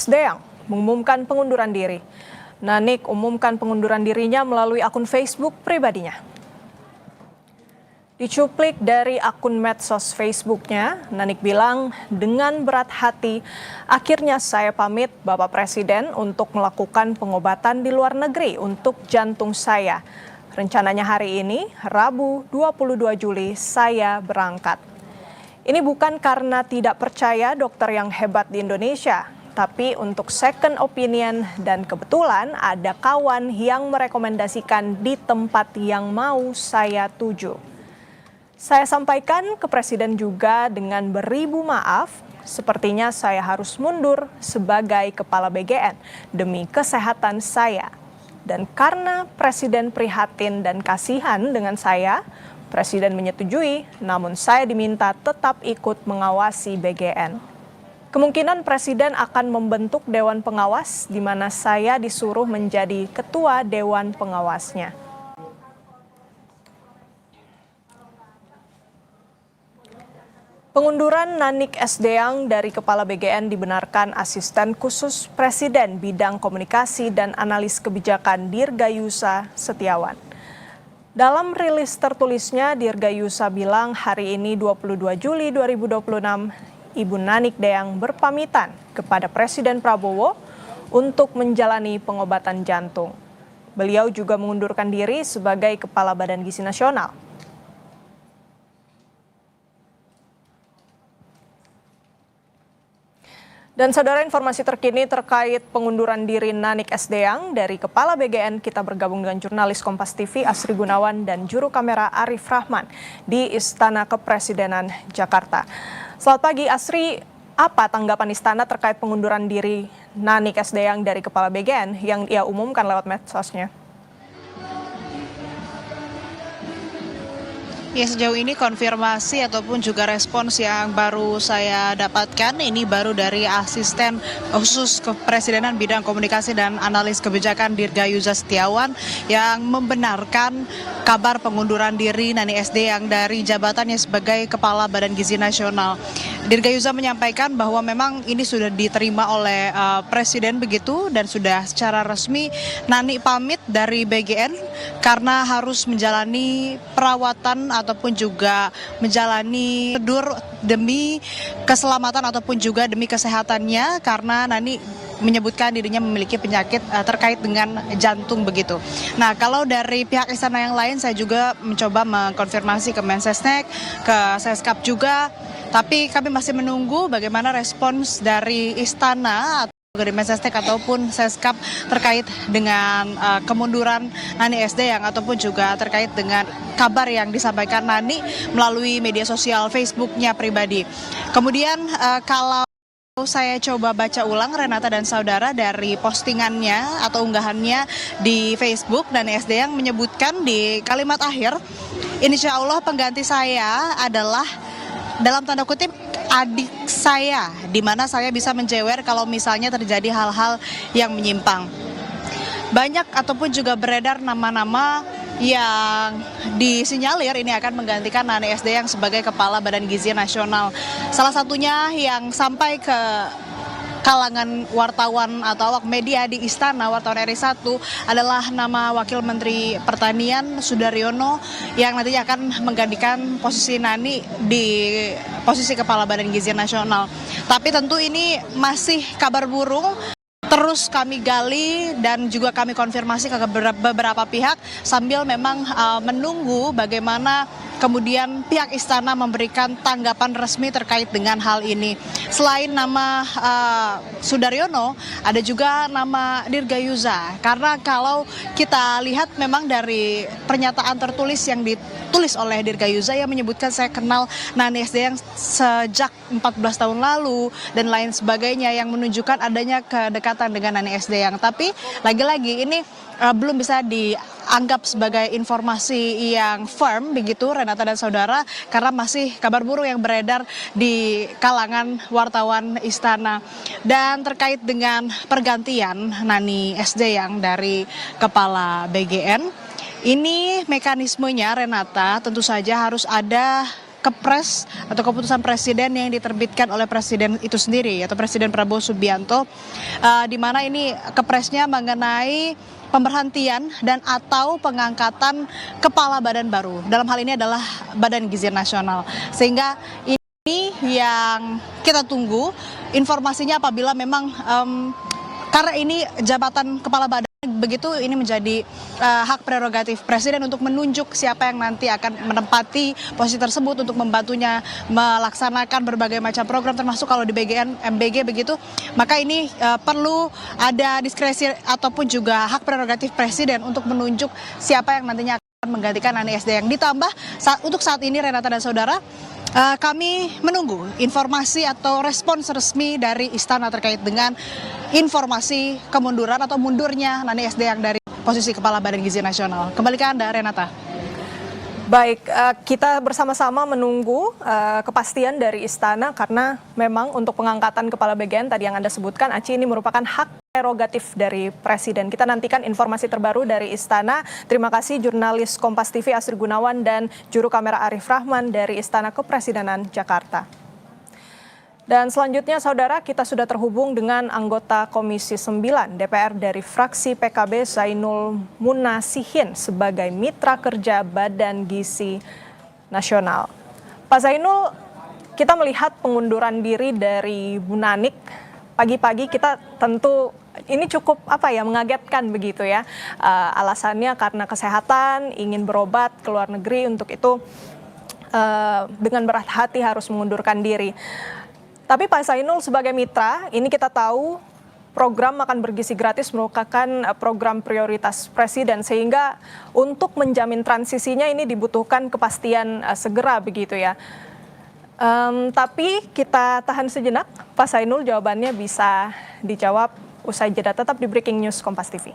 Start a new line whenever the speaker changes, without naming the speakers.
Deang mengumumkan pengunduran diri. Nanik umumkan pengunduran dirinya melalui akun Facebook pribadinya. Dicuplik dari akun medsos Facebooknya, Nanik bilang, dengan berat hati, akhirnya saya pamit Bapak Presiden untuk melakukan pengobatan di luar negeri untuk jantung saya. Rencananya hari ini, Rabu 22 Juli, saya berangkat. Ini bukan karena tidak percaya dokter yang hebat di Indonesia, tapi untuk second opinion dan kebetulan ada kawan yang merekomendasikan di tempat yang mau saya tuju. Saya sampaikan ke Presiden juga dengan beribu maaf, sepertinya saya harus mundur sebagai Kepala BGN demi kesehatan saya. Dan karena Presiden prihatin dan kasihan dengan saya, Presiden menyetujui, namun saya diminta tetap ikut mengawasi BGN. Kemungkinan Presiden akan membentuk Dewan Pengawas di mana saya disuruh menjadi Ketua Dewan Pengawasnya. Pengunduran Nanik S. Deang dari Kepala BGN dibenarkan Asisten Khusus Presiden Bidang Komunikasi dan Analis Kebijakan Dirgayusa Setiawan. Dalam rilis tertulisnya, Dirgayusa bilang hari ini 22 Juli 2026, Ibu Nanik Deang berpamitan kepada Presiden Prabowo untuk menjalani pengobatan jantung. Beliau juga mengundurkan diri sebagai Kepala Badan Gizi Nasional. Dan saudara, informasi terkini terkait pengunduran diri Nanik S. Deang dari Kepala BGN, kita bergabung dengan jurnalis Kompas TV Asri Gunawan dan juru kamera Arif Rahman di Istana Kepresidenan Jakarta. Selamat pagi Asri, apa tanggapan Istana terkait pengunduran diri Nanik S. Deang dari Kepala BGN yang ia umumkan lewat medsosnya?
Ya, sejauh ini konfirmasi ataupun juga respons yang baru saya dapatkan ini baru dari Asisten Khusus Kepresidenan Bidang Komunikasi dan Analis Kebijakan Dirgayusa Setiawan yang membenarkan kabar pengunduran diri Nanik S. Deang dari jabatannya sebagai Kepala Badan Gizi Nasional. Dirgayusa menyampaikan bahwa memang ini sudah diterima oleh Presiden begitu dan sudah secara resmi Nanik pamit dari BGN karena harus menjalani perawatan ataupun juga menjalani prosedur demi keselamatan ataupun juga demi kesehatannya karena Nanik menyebutkan dirinya memiliki penyakit terkait dengan jantung begitu. Nah, kalau dari pihak istana yang lain saya juga mencoba mengkonfirmasi ke Mensesnek, ke Seskap juga, tapi kami masih menunggu bagaimana respons dari istana dari Mensesnek ataupun Seskap terkait dengan kemunduran Nanik S. Deang ataupun juga terkait dengan kabar yang disampaikan Nanik melalui media sosial Facebooknya pribadi. Kemudian kalau saya coba baca ulang Renata dan saudara dari postingannya atau unggahannya di Facebook, Nanik S. Deang menyebutkan di kalimat akhir, insya Allah pengganti saya adalah dalam tanda kutip adik saya, di mana saya bisa menjewer kalau misalnya terjadi hal-hal yang menyimpang. Banyak ataupun juga beredar nama-nama yang disinyalir ini akan menggantikan Nanik S. Deang sebagai Kepala Badan Gizi Nasional. Salah satunya yang sampai ke kalangan wartawan atau awak media di Istana, wartawan RI1 adalah nama Wakil Menteri Pertanian Sudaryono yang nantinya akan menggantikan posisi Nanik di posisi Kepala Badan Gizi Nasional. Tapi tentu ini masih kabar burung. Terus kami gali dan juga kami konfirmasi ke beberapa pihak sambil memang menunggu bagaimana kemudian pihak istana memberikan tanggapan resmi terkait dengan hal ini. Selain nama Sudaryono, ada juga nama Dirgayusa. Karena kalau kita lihat memang dari pernyataan tertulis yang ditulis oleh Dirgayusa yang menyebutkan saya kenal Nanik S. Deang sejak 14 tahun lalu dan lain sebagainya yang menunjukkan adanya kedekatan dengan Nanik S. Deang. Tapi lagi-lagi ini belum bisa dianggap sebagai informasi yang firm begitu Renata dan saudara karena masih kabar burung yang beredar di kalangan wartawan istana. Dan terkait dengan pergantian Nanik S. Deang dari Kepala BGN, ini mekanismenya Renata tentu saja harus ada kepres atau keputusan presiden yang diterbitkan oleh presiden itu sendiri atau Presiden Prabowo Subianto, di mana ini kepresnya mengenai pemberhentian dan atau pengangkatan kepala badan baru. Dalam hal ini adalah Badan Gizi Nasional. Sehingga ini yang kita tunggu informasinya apabila memang karena ini jabatan kepala badan begitu, ini menjadi hak prerogatif presiden untuk menunjuk siapa yang nanti akan menempati posisi tersebut untuk membantunya melaksanakan berbagai macam program, termasuk kalau di BGN MBG begitu, maka ini perlu ada diskresi ataupun juga hak prerogatif presiden untuk menunjuk siapa yang nantinya akan menggantikan Ani SDM. Ditambah untuk saat ini Renata dan saudara, kami menunggu informasi atau respons resmi dari Istana terkait dengan informasi kemunduran atau mundurnya Nani SDM dari posisi Kepala Badan Gizi Nasional. Kembali ke Anda, Renata.
Baik, kita bersama-sama menunggu kepastian dari Istana karena memang untuk pengangkatan Kepala BGN tadi yang Anda sebutkan, Aci, ini merupakan hak prerogatif dari Presiden. Kita nantikan informasi terbaru dari Istana. Terima kasih jurnalis Kompas TV Asri Gunawan dan juru kamera Arif Rahman dari Istana Kepresidenan Jakarta. Dan selanjutnya, saudara, kita sudah terhubung dengan anggota Komisi 9 DPR dari fraksi PKB Zainul Munasihin sebagai mitra kerja Badan Gizi Nasional. Pak Zainul, kita melihat pengunduran diri dari Bu Nanik. Pagi-pagi kita tentu ini cukup mengagetkan begitu ya. Alasannya karena kesehatan, ingin berobat ke luar negeri, untuk itu dengan berat hati harus mengundurkan diri. Tapi Pak Zainul sebagai mitra, ini kita tahu program makan bergizi gratis merupakan program prioritas Presiden, sehingga untuk menjamin transisinya ini dibutuhkan kepastian segera begitu ya. Tapi kita tahan sejenak, Pak Zainul, jawabannya bisa dijawab usai jeda. Tetap di Breaking News Kompas TV.